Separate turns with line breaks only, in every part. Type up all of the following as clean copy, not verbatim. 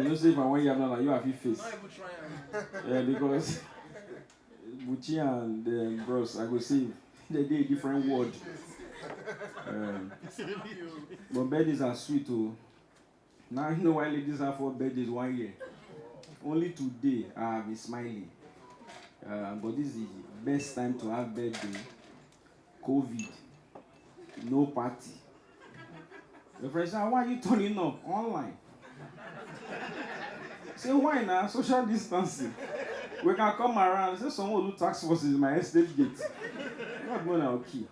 know, say if I want you now, you have to face. Yeah, because Buchi and Bros, I go see they did a different word. But birthdays are sweet too. Now you know why ladies have 4 birthdays 1 year. Only today I have been smiling. But this is the best time to have birthday. COVID, no party. Your friend say, why are you turning up online? Say, why now? Social distancing. We can come around. Say, someone will do tax forces in my estate gate. Not going to okay.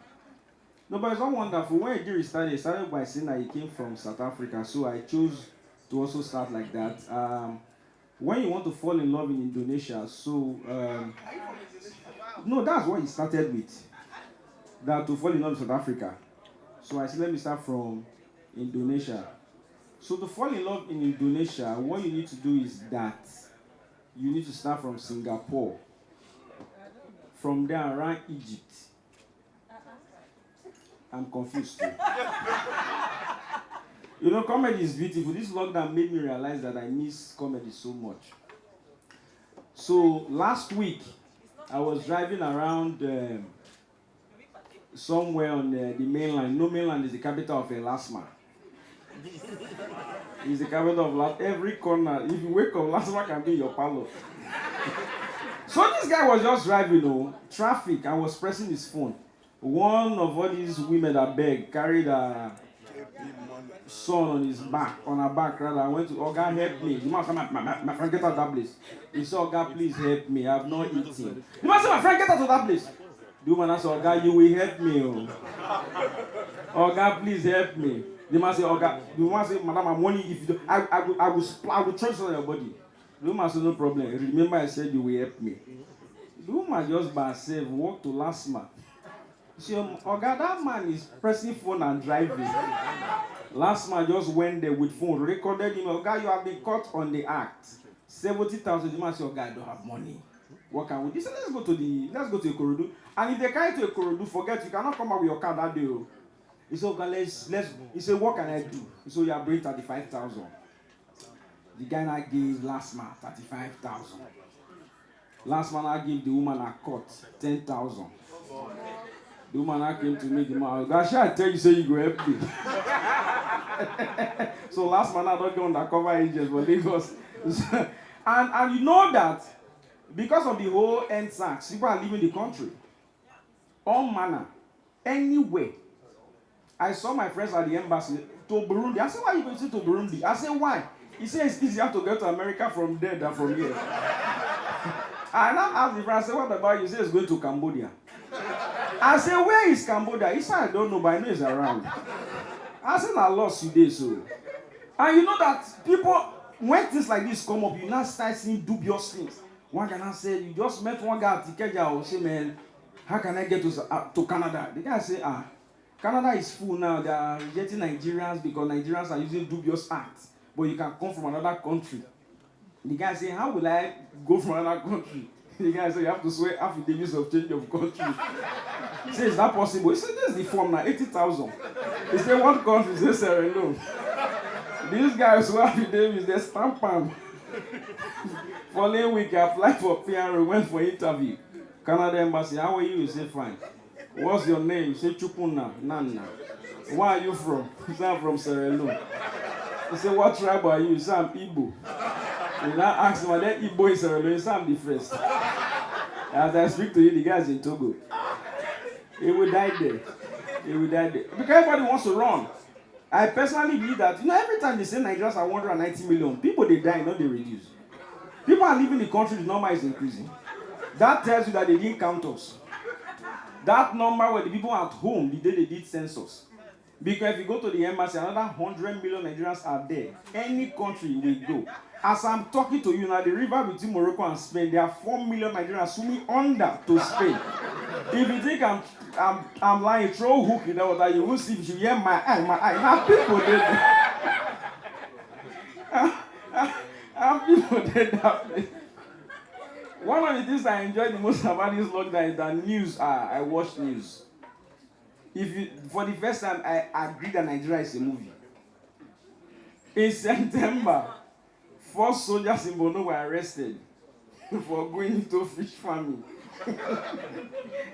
No, but it's not wonderful. When Ejiri started, he started by saying that he came from South Africa. So I chose to also start like that. When you want to fall in love in Indonesia, no, that's what he started with. That to fall in love in South Africa. So I said, let me start from Indonesia. So to fall in love in Indonesia, what you need to do is that you need to start from Singapore. From there around Egypt. I'm confused too. You know, comedy is beautiful. This lockdown made me realize that I miss comedy so much. So last week, I was driving around somewhere on the mainland. No, mainland is the capital of Lasma. It's the capital of Lasma. Every corner, if you wake up, Lasma can be your parlor. So this guy was just driving, traffic, and was pressing his phone. One of all these women that beg carried a son on his back, on her back rather. I went to, Oga, help me. The man said, my friend, get out of that place. He said, Oga, please help me. I have not eaten. The man said, my friend, get out of that place. The woman said, Oga, you will help me. Oga, please help me. The man said, Oga, the woman said, Madam, I'm money. If you do, I will transfer on your body. The woman said, no problem. Remember, I said you will help me. The woman just by herself walked to last month. She said, Oga, that man is pressing phone and driving. Last man just went there with phone, recorded him. Oga, you have been caught on the act. 70,000. The man said, Oga, I don't have money. What can we do? He said, let's go to Ikorodu. And if they carry to Ikorodu, forget, you cannot come out with your car that day. He said, Oga, he said, what can I do? He said, you are bringing 35,000. The guy now gave last man 35,000. Last man I gave the woman a cut 10,000. The woman now came to me, the man, gosh, I tell you, say you go help me. So last man I don't go undercover agents for Lagos. and you know that because of the whole NSAX, people are leaving the country. All manner, anywhere. I saw my friends at the embassy to Burundi. I said, why are you going to Burundi? I said, why? He said it's easier to get to America from there than from here. I now asked the friend, I said, what about you? He said it's going to Cambodia. I said, where is Cambodia? He said, I don't know, but I know it's around. I said, I lost today, so. And you know that people, when things like this come up, you now start seeing dubious things. One guy now said, you just met one guy at Ikeja, or say, man, how can I get to Canada? The guy said, Canada is full now. They are rejecting Nigerians because Nigerians are using dubious acts. But you can come from another country. The guy said, how will I go from another country? The guy said, you have to swear affidavits of change of country. He said, is that possible? He said, this is the form now, 80,000. He said, what country? He said, Sierra Leone. These guys swear affidavits, they stamp them. Following week, I applied for PR, went for interview. Canada Embassy, how are you? He said, fine. What's your name? He said, Chupuna, Nana. Where are you from? He said, I'm from Sierra Leone. He said, what tribe are you? He said, I'm Igbo. He now asked him, that Igbo is Sierra Leone. He said, I'm the first. As I speak to you, the guy's in Togo. He will die there. He will die there. Because everybody wants to run. I personally believe that, every time they say Nigerians are 190 million, people they die, not they reduce. People are leaving the country, the number is increasing. That tells you that they didn't count us. That number were the people at home the day they did census. Because if you go to the embassy, another 100 million Nigerians are there. Any country we go. As I'm talking to you now, the river between Morocco and Spain, there are 4 million Nigerians swimming under to Spain. If you think I'm lying, throw a hook in the water, you will see if you hear my eye. Now people did that. People did that. One of the things I enjoy the most about this lockdown is that news. I watch news. For the first time, I agree that Nigeria is a movie. In September, 4 soldiers in Bono were arrested for going into fish farming.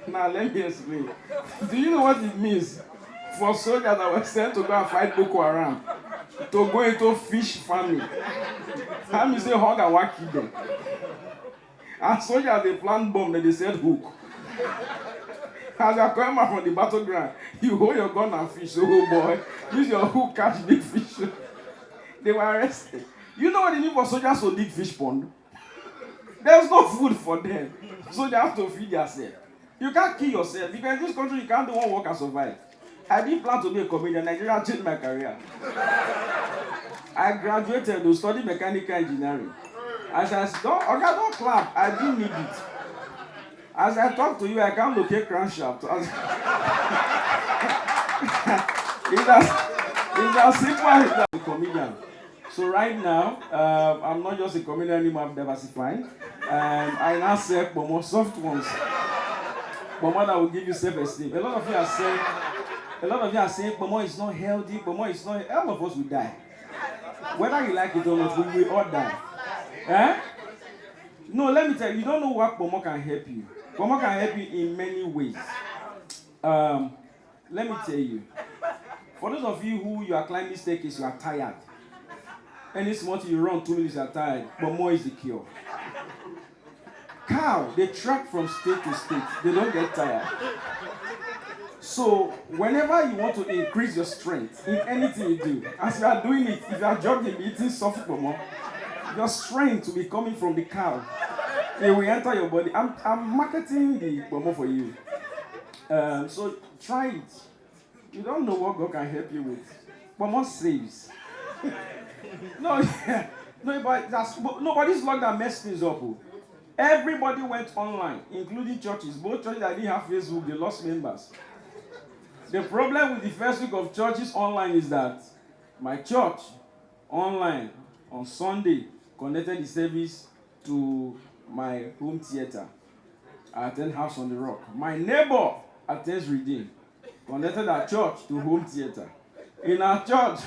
Now, let me explain. Do you know what it means for soldiers that were sent to go and fight Boko Haram to go into fish farming? How many say hug and walk them? And soldiers, they plant bomb, then they said hook. As you are coming back from the battleground, you hold your gun and fish. So, oh boy, use your hook, catch big fish. They were arrested. You know what it means for soldiers to dig fish pond? There's no food for them. So they have to feed themselves. You can't kill yourself because in this country you can't do one work and survive. I didn't plan to be a comedian. Nigeria changed my career. I graduated to study mechanical engineering. As I don't clap. I didn't need it. As I talk to you, I can't locate crankshaft. It's as simple as a comedian. So right now, I'm not just a comedian anymore, I'm diversifying. I now sell more soft ones. Pomo that will give you self-esteem. A lot of you are saying Pomo is not healthy, Pomo is not, all of us will die. Whether you like it or not, we will all die. Eh? No, let me tell you, you don't know what Pomo can help you. Pomo can help you in many ways. Let me tell you. For those of you who you are climbing staircase, you are tired. Any small you run 2 minutes, you are tired. Pomo is the cure. Cow, they track from state to state. They don't get tired. So, whenever you want to increase your strength in anything you do, as you are doing it, if you are jogging, eating soft Pomo, your strength will be coming from the cow. It will enter your body. I'm marketing the Pomo for you. So, try it. You don't know what God can help you with. Pomo saves. Nobody's lockdown messed things up. Everybody went online, including churches. Both churches that didn't have Facebook, they lost members. The problem with the first week of churches online is that my church online on Sunday connected the service to my home theater. I attend House on the Rock. My neighbor attends Redeem. Connected our church to home theater. In our church,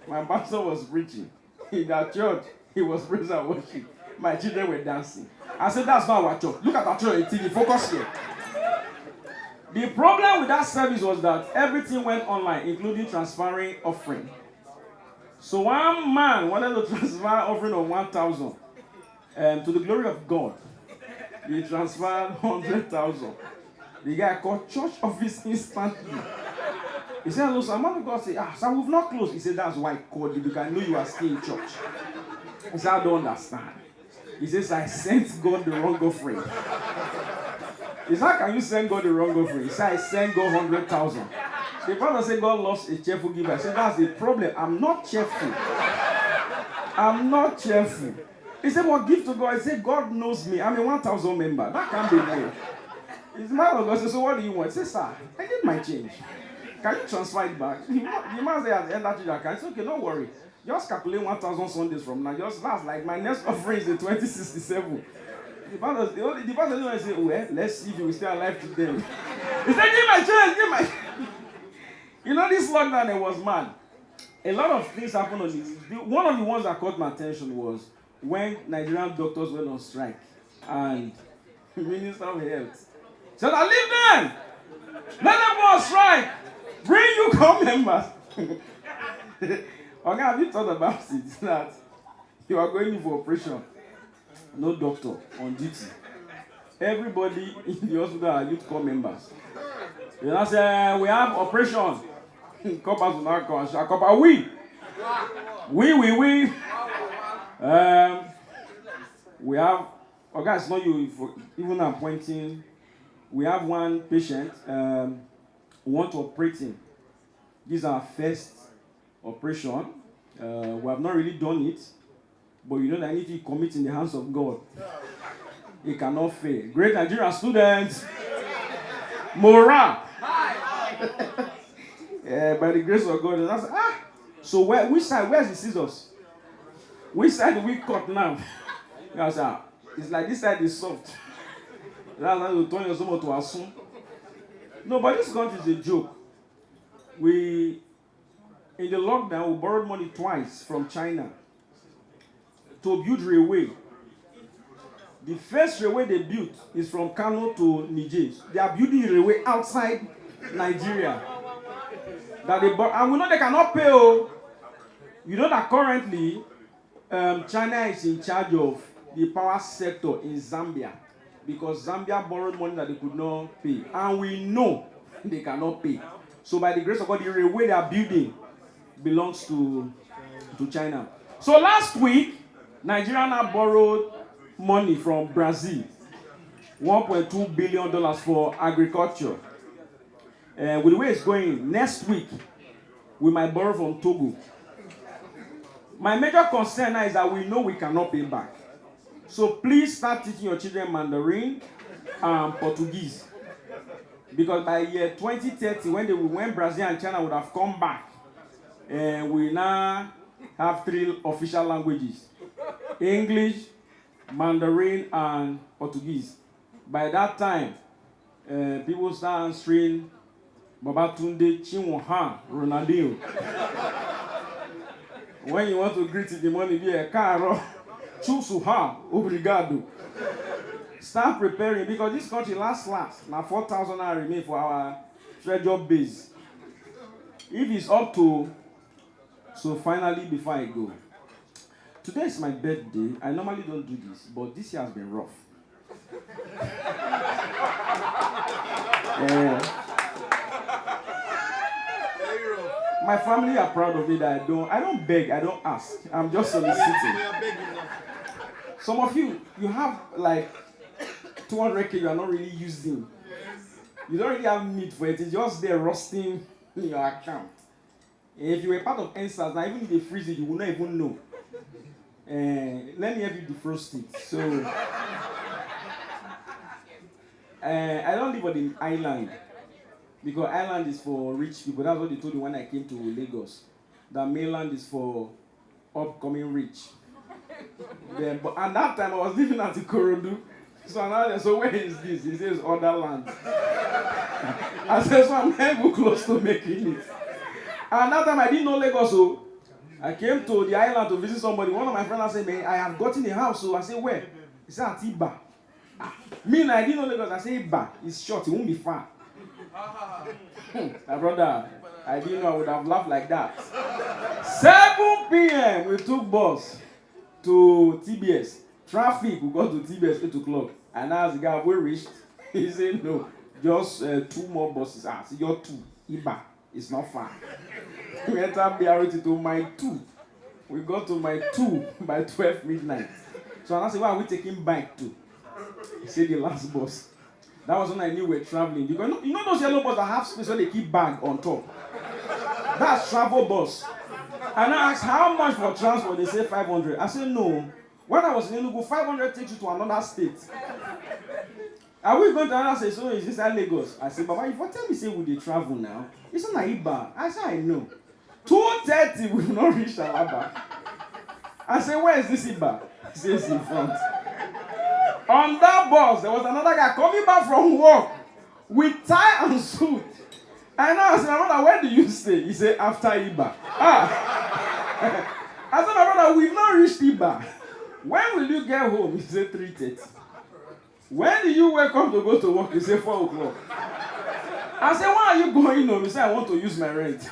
my pastor was preaching. In our church, he was praise and worship. My children were dancing. I said, that's not our church. Look at our church on TV. Focus here. The problem with that service was that everything went online, including transferring offering. So one man wanted to transfer offering of 1,000 to the glory of God. He transferred 100,000. The guy called church office instantly. He said, hello, sir. Man of God said, sir, we've not closed. He said, that's why I called you, because I know you are still in church. He said, I don't understand. He says, I sent God the wrong offering. He said, how can you send God the wrong offering? He said, I sent God 100,000. The pastor said, God loves a cheerful giver. I said, that's the problem. I'm not cheerful. I'm not cheerful. He said, well, give to God. He said, God knows me. I'm a 1,000 member. That can't be me. His man of God said, so what do you want? He said, sir, I need my change. Can you transfer it back? The man said, at the end of the account, okay, don't worry. Just calculate 1,000 Sundays from now. Just that's like my next offering is in 2067. The pastor didn't say, well, let's see if you will stay alive today. He said, give my chance, give my. You know, this lockdown, it was mad. A lot of things happened on this. One of the ones that caught my attention was when Nigerian doctors went on strike and the Minister of Health said, I leave them. Let them go on strike. Bring you come members. Okay, have you thought about it that you are going in for operation? No doctor on duty. Everybody in the hospital are youth corps members. You know, say, we have operation. Coppers will not come. Copper, we. We have, okay, it's not you, even I'm pointing. We have one patient who want to operate him. This is our first operation. We have not really done it, but you know that anything you commit in the hands of God, it cannot fail. Great Nigerian students, morale. By the grace of God, and I said, so which side? Where's the scissors? Which side do we cut now? I said, it's like this side is soft. That's how you turn your stomach to assume. No, but this country is a joke. In the lockdown, we borrowed money twice from China. to build railway. The first railway they built is from Kano to Niger. They are building railway outside Nigeria. And we know they cannot pay. Oh, you know that currently China is in charge of the power sector in Zambia because Zambia borrowed money that they could not pay, and we know they cannot pay. So by the grace of God, the railway they are building belongs to China. So last week, Nigeria now borrowed money from Brazil, $1.2 billion for agriculture. With the way it's going, next week, we might borrow from Togo. My major concern now is that we know we cannot pay back. So please start teaching your children Mandarin and Portuguese. Because by year 2030, when Brazil and China would have come back, we now have 3 official languages: English, Mandarin, and Portuguese. By that time, people start answering Babatunde, Chinwoha, Ronaldinho. When you want to greet in the morning, be a caro, chusuha, obrigado. Start preparing because this country last. Now 4,000 remain for our treasure base. If it's up to, so finally before I go. Today is my birthday. I normally don't do this, but this year has been rough. My family are proud of me that I don't beg, I don't ask. I'm just soliciting. Some of you have like 200K you are not really using. You don't really have need for it. It's just there rusting in your account. If you were part of NSAS, now even if they freeze it, you will not even know. Let me help you defrost it. So, I don't live on the island because island is for rich people. That's what they told me when I came to Lagos. The mainland is for upcoming rich. But at that time, I was living at Ikorodu. So where is this? He says other land. I said, so I'm not even close to making it. And that time I didn't know Lagos, so I came to the island to visit somebody. One of my friends said, man, I have gotten a house. So I said, where? He said, at Iba. Me, I didn't know Lagos. I said, Iba. It's short. It won't be far. My brother, I didn't know I would have laughed like that. 7 p.m. we took bus to TBS. Traffic, we got to TBS 8 o'clock. And as the guy, we reached, he said, no, just 2 more buses. I said, you're 2. Iba. It's not far. We entered BRT to my 2. We got to my 2 by 12 midnight. So I said, why are we taking bike to? He said, the last bus. That was when I knew we were traveling. Because you know those yellow buses that have space where they keep bag on top? That's travel bus. And I asked, how much for transport? They say 500. I said, no. When I was in Enugu, 500 takes you to another state. Are we going to another state? So is this at Lagos? I said, Baba, if you tell me, say, will they travel now? It's not Iba. I said, I know. 2:30, we will not reach Alaba. I said, where is this Iba? He says, in front. On that bus, there was another guy coming back from work with tie and suit. And I said, my brother, where do you stay? He said, after Iba. I said, my brother, we've not reached Iba. When will you get home? He said, 3:30. When do you wake up to go to work? He said, 4 o'clock. I said, why are you going home? He said, I want to use my rent.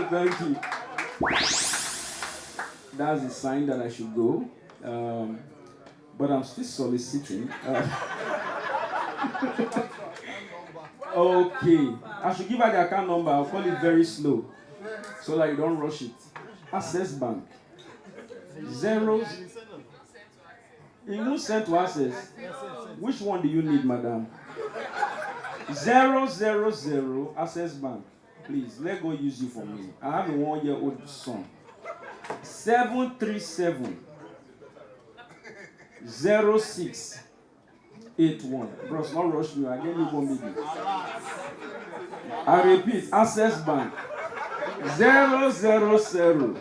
Thank you. That's a sign that I should go. But I'm still soliciting. Okay. I should give her the account number. I'll call it very slow so that you don't rush it. Access Bank. Zeros. It won't send to Access. Which one do you need, madam? 000 Access Bank. Please, let God use you for me. I have a 1-year-old son. 737 0681. Bros, not rush me. I gave you 1 million. I repeat, Access Bank. 000 737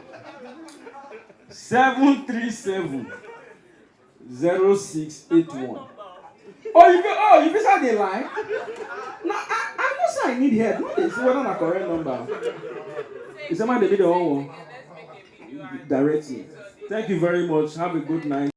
0681. Oh, you beside the line? No, I know say I need help. No, they say whether na correct number. Is somebody they be the one directing? Thank you very much. Have a good night.